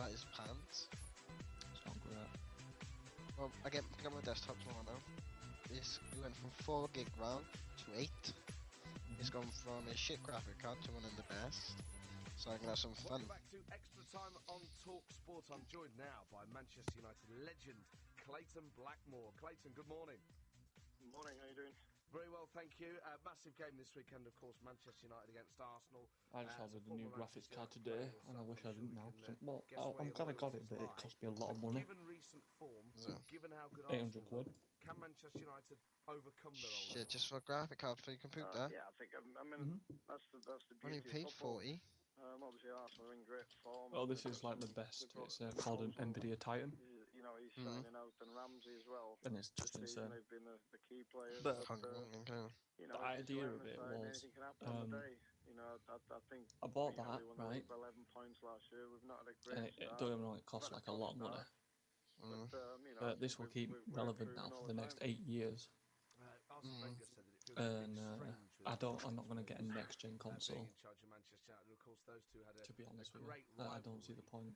That is pants. It's not great. Well, I get my desktop tomorrow now. We went from 4 gig RAM to 8. It's gone from a shit graphic card to one of the best. So I can have some fun. Welcome back to Extra Time on Talk Sport. I'm joined now by Manchester United legend Clayton Blackmore. Clayton, good morning. Good morning, how are you doing? Very well, thank you. Massive game this weekend, of course, Manchester United against Arsenal. I just have a new graphics card today, and I wish I didn't now. Well, I'm glad I got it, but it cost me a lot of money. Given recent form, given how good 800 Arsenal quid. look, can Manchester United overcome their old Shit, just for a graphic card for your computer? Yeah, I think, I mean, that's the Only beauty paid of football. 40. Obviously, Arsenal are in great form. Well, this is like the best. It's called an Nvidia Titan. You know, he's shining out, and Ramsey as well. And it's just this season, insane. they've been the key players. But you know, the idea of it was, anything can happen on the day. You know, I think I bought you know, that, we won right? 11 points last year. We've not had a great And it start. don't get me wrong, it costs like a lot of money. But, you know, But this will keep we're relevant now for the next 8 years. Arsene Wenger said that it feels And a bit strange with I'm not going to get a next gen being console. in charge of Manchester United. Of course, those two had To be honest a with great you, I don't see the point.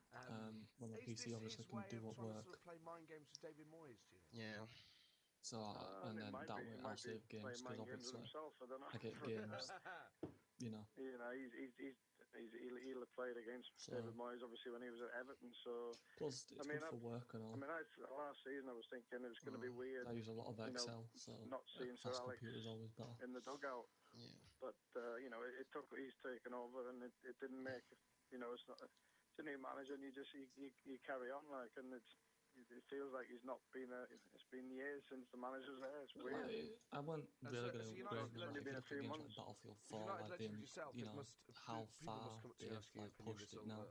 When the Is PC this obviously his can way do of what trying to work. sort of play mind games with David Moyes, do you think? Yeah. So and then that way I'll save games because obviously I get games. You know. You know, he'll have played against David Moyes obviously when he was at Everton. So plus it's good for work and all. I mean, last season I was thinking it was going to be weird. I use a lot of Excel, so not seeing Sir fast Alex computer's always better. in the dugout. Yeah. But you know, he's taken over, and it didn't make. You know, it's a new manager, and you carry on and it feels like he's not been it's been years since the manager's there. It's weird. I wasn't really going to upgrade them. only Like, if been you a look few at games months. like Battlefield As 4, United like legend yourself, you know, people how must far come up to you and they've ask you your like opinion pushed it now.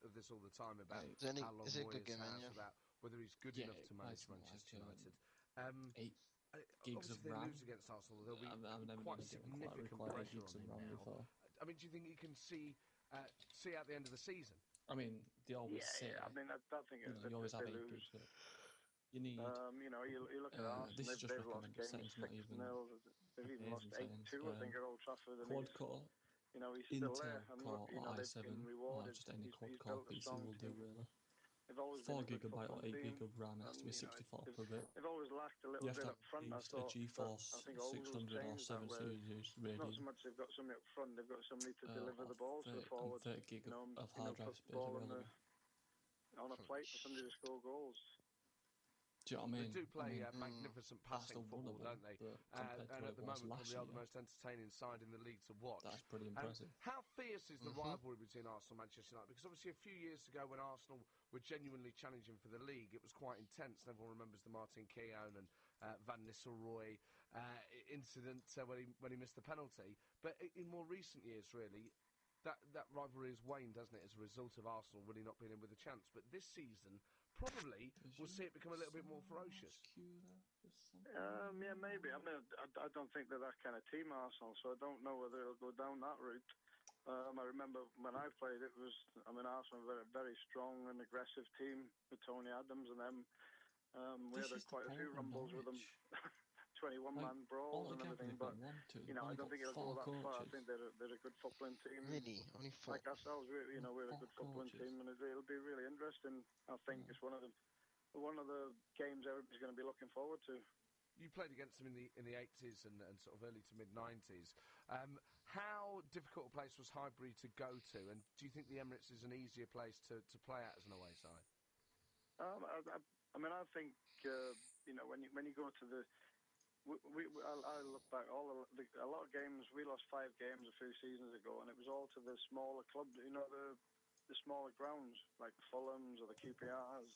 of this all the time about how long is it a good Moyes game, has, yeah? about whether he's good enough to manage Manchester United. 8 gigs Obviously, of they RAM. lose against Arsenal. There'll be I've never quite been significant quite 8 pressure gigs on of him RAM now. before. I mean, do you think he can see out the end of the season? I mean, they always say. I mean, I think you always have 8 gigs. But you need. you know, you look at Arsenal. This is just they've lost recommended games settings, not even 6-0. They've even lost settings. 8-2, I think, at Old Trafford. Quad core, you know, he's still there. Intel And core look, you or know, they've i7, been or rewarded. just any He's quad core built a PC strong will do team. really. They've always 4 been a good GB or 8 team, gig of RAM has to be and, you know, 64 per bit. They've always lacked a You little have bit to up front. I use a thought, GeForce I think Ozil's 600 or changed 7 that, series it's not so much they've got somebody up front, they've got somebody to deliver the ball to the forwards. 30 gig you know, of hard drive put space the ball available. on a plate for somebody to score goals. Do you know what I mean? They do play magnificent passing football, don't they? Compared to and what at the it was moment, last probably year, are the most entertaining side in the league to watch. That's pretty impressive. How fierce is the rivalry between Arsenal and Manchester United? Because obviously a few years ago when Arsenal were genuinely challenging for the league, it was quite intense. Everyone remembers the Martin Keown and Van Nistelrooy incident when he missed the penalty. But in more recent years, really, that rivalry has waned, hasn't it, as a result of Arsenal really not being in with a chance. But this season, probably, we'll see it become a little bit more ferocious. Yeah, maybe. I mean, I don't think they're that kind of team, Arsenal, so I don't know whether it'll go down that route. I remember when I played, Arsenal were a very strong and aggressive team with Tony Adams and them. We had quite a few rumbles with them. 21-man brawls and everything, but you know, I don't think it'll go that far. I think they're a good footballing team. Really? Only 4? Like ourselves, we're a good footballing team, and it'll be really interesting. I think it's one of the games everybody's going to be looking forward to. You played against them in the 80s and sort of early to mid-90s. How difficult a place was Highbury to go to, and do you think the Emirates is an easier place to play at as an away side? I think you know, when you go to the I look back, a lot of games, we lost 5 games a few seasons ago, and it was all to the smaller clubs, you know, the smaller grounds, like the Fulhams or the QPRs.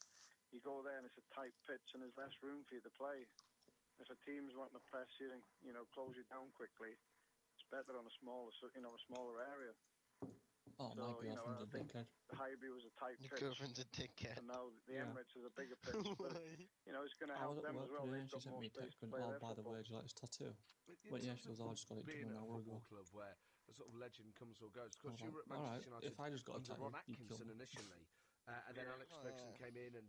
You go there and it's a tight pitch and there's less room for you to play. If a team's wanting to press you and, you know, close you down quickly, it's better on a smaller area. Oh, my girlfriend's a dickhead. Highbury was a tight pitch. Your girlfriend's a dickhead. And now the Emirates is a bigger pitch. But, you know, it's going to help them as well. Today, she sent me a text going, oh, by the way, do you like this tattoo? Well, yeah, she goes, I just got it done an hour ago. Club where a sort of legend comes or goes. Of course, you were at Manchester United if I just got a under tattoo, Ron you'd kill Atkinson me. initially, and then Alex Ferguson came in, and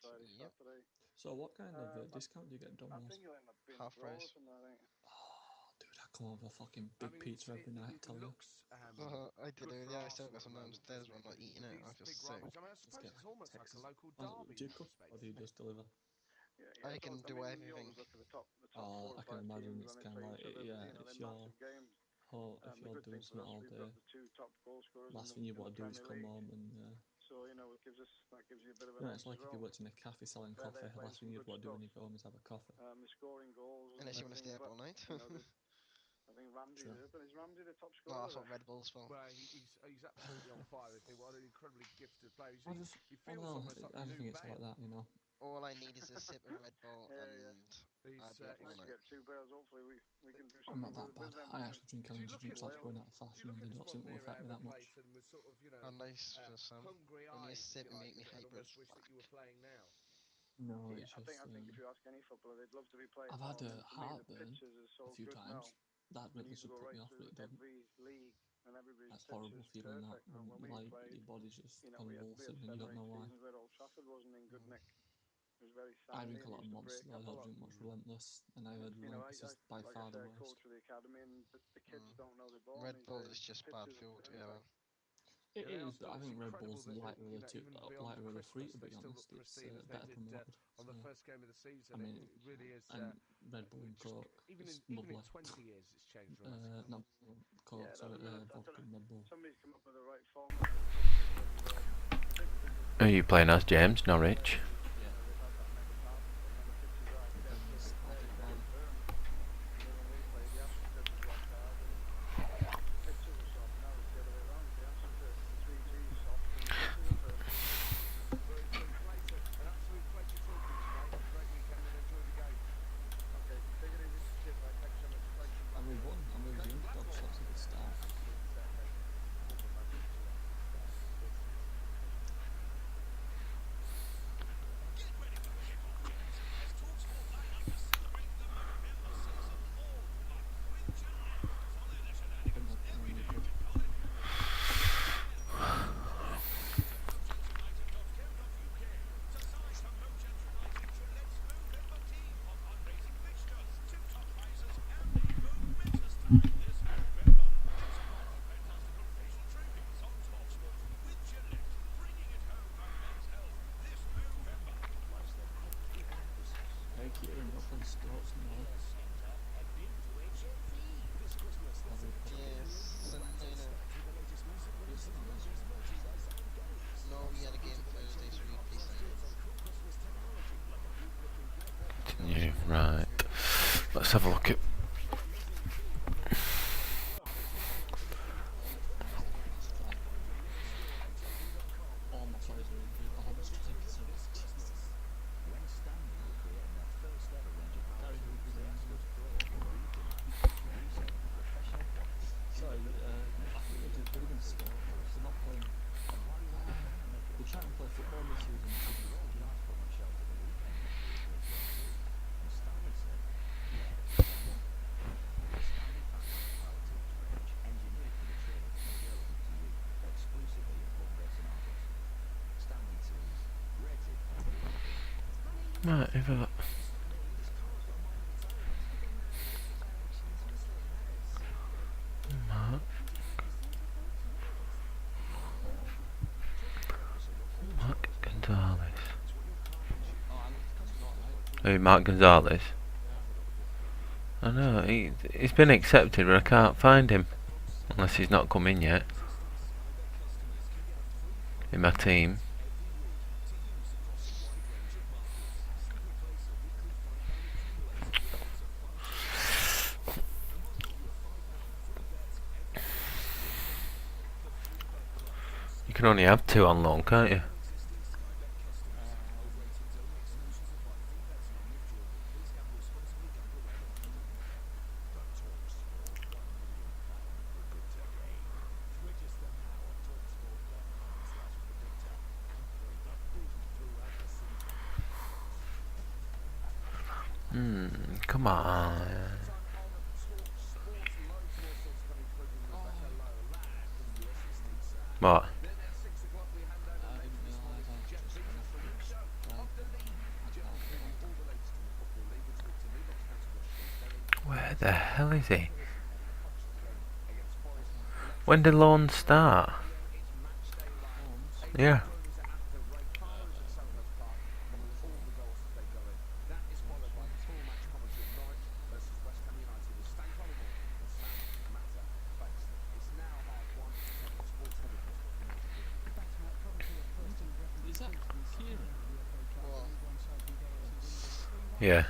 Friday, Yep. Saturday. So what kind of discount do you get at I Domino's? think you'll end up being Half a draw price. or something, I think. Oh, dude, I come over fucking I big mean, pizza every night, I tell you. looks I did good it. for Yeah, I still Arsenal got at the some moment, downstairs doesn't when I'm not it? eating it. I'm These just big sick. rivals. I mean, I Just suppose get it's like a almost like a Texas. local Oh, derby do in you that cook respect. or do you Isn't it? just deliver? Yeah, I so, can I do mean, you everything. always look at the top Oh, four I or can five imagine teams, it's and kind of like, so they're, yeah, they're if you're, massive games. if The you're good doing thing for something us, all we've day, got the two top goal scorers last in thing you the want to do is Premier come League. home and so you know that gives you a bit of Yeah, an it's like if you worked in a cafe selling coffee, the last thing you'd want to do when you go home is have a coffee. They're scoring goals. Unless you want to stay up all night. I think Ramsey's up, and is Ramsey the top No, scorer? that's what Red Bull's for. Well, he's absolutely on fire. Isn't he? What an incredibly gifted player. I He just feels don't know. almost like I the just new think it's Bale. like that, you know. All I need is a sip of Red Bull, Yeah. and I'll be up all Nice to night. get 2 Bales. Hopefully we can do I'm something not that bad. with them. I actually drink energy drinks like going out of fashion, and they don't seem to affect me that much. And was sort of, you know, How nice for some. hungry Only a eyes, sip if you and like, make me and hyper as almost wish that you were fuck. playing now. No, Yeah, it's I just. think if you ask any footballer, they'd love to be playing. I've had more. a To me, the heartburn pitches are so a few good times. now. That really You can should go put right me off, but through it doesn't. every league, and everybody's That's pitch horrible is feeling that perfect. Now, when we like played, your body's just we had convulsing and you 7 or don't 8 know why. seasons where Old Trafford wasn't in good nick. It was very I sandy drink a and lot of used to Monster. break I up a don't lot. drink much Relentless, and I heard You know, Relentless is by like I far say, the I coach worst. for the academy, and the kids don't know the ball. Red These Bull days. is just bad Pitches are fuel perfect. together. It Yeah, is, but I think Red Bull's that, lighter of the two, even beyond lighter of the three. Christmas, To be they still honest, look it's pristine as they better did promoted. on the first game of the season. I mean, it really is. and Red Bull and Coke, even it's in lovely. 20 years, it's changed dramatically. Not Coke, sorry, vodka and Red Bull. Somebody's come up with the right formula. Who are you playing as, James? Norwich? Yeah. And we won, and we were the underdogs, so that's a good start. Hey, Kieran, you're playing sports now. Yes, Santana. No, we had a game Thursday, so we played Sunday. Yeah, right. Let's have a look at. All my toys are injured, all my strikers are injured. Gary Hooper's injured. Sorry, I think they're going to score. They're not playing. They're trying to play football this season. Right, who've I got? Mark Gonzalez. Who, Mark Gonzalez? I know, he's been accepted, but I can't find him. Unless he's not come in yet. In my team. You can only have 2 on loan, can't you? Come on. What? Where the hell is he? When did loan start? Yeah. Yeah.